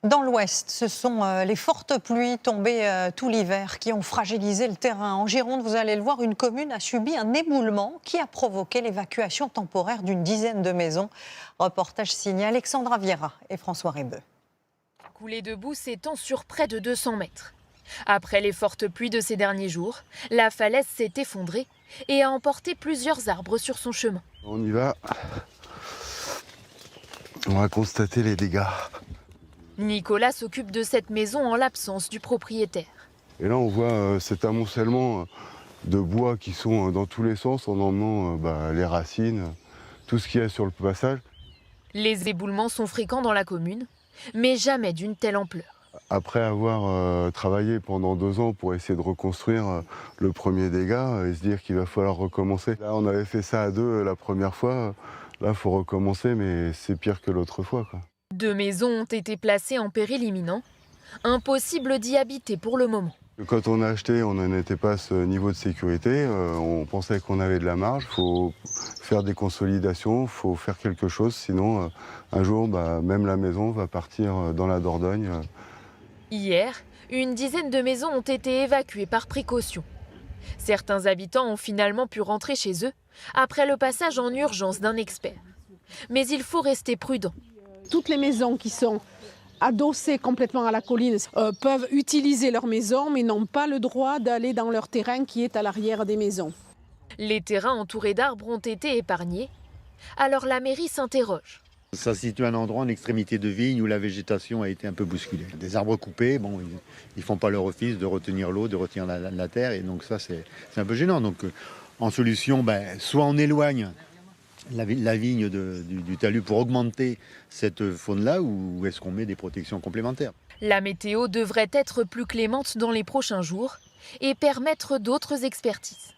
Dans l'Ouest, ce sont les fortes pluies tombées tout l'hiver qui ont fragilisé le terrain. En Gironde, vous allez le voir, une commune a subi un éboulement qui a provoqué l'évacuation temporaire d'une dizaine de maisons. Reportage signé Alexandra Viera et François Rébeux. Coulée de boue s'étend sur près de 200 mètres. Après les fortes pluies de ces derniers jours, la falaise s'est effondrée et a emporté plusieurs arbres sur son chemin. On y va. On va constater les dégâts. Nicolas s'occupe de cette maison en l'absence du propriétaire. Et là, on voit cet amoncellement de bois qui sont dans tous les sens en emmenant les racines, tout ce qu'il y a sur le passage. Les éboulements sont fréquents dans la commune, mais jamais d'une telle ampleur. Après avoir travaillé pendant 2 ans pour essayer de reconstruire le premier dégât et se dire qu'il va falloir recommencer. Là, on avait fait ça à 2 la première fois. Là, il faut recommencer, mais c'est pire que l'autre fois, quoi. 2 maisons ont été placées en péril imminent. Impossible d'y habiter pour le moment. Quand on a acheté, on n'en était pas à ce niveau de sécurité. On pensait qu'on avait de la marge. Il faut faire des consolidations, il faut faire quelque chose. Sinon, un jour, même la maison va partir dans la Dordogne. Hier, une dizaine de maisons ont été évacuées par précaution. Certains habitants ont finalement pu rentrer chez eux après le passage en urgence d'un expert. Mais il faut rester prudent. Toutes les maisons qui sont adossées complètement à la colline peuvent utiliser leur maison, mais n'ont pas le droit d'aller dans leur terrain qui est à l'arrière des maisons. Les terrains entourés d'arbres ont été épargnés. Alors la mairie s'interroge. Ça se situe à un endroit en extrémité de vigne où la végétation a été un peu bousculée. Des arbres coupés, bon, ils font pas leur office de retenir l'eau, de retenir la terre, et donc ça c'est un peu gênant. Donc en solution, soit on éloigne la vigne du talus pour augmenter cette faune-là, ou est-ce qu'on met des protections complémentaires? La météo devrait être plus clémente dans les prochains jours et permettre d'autres expertises.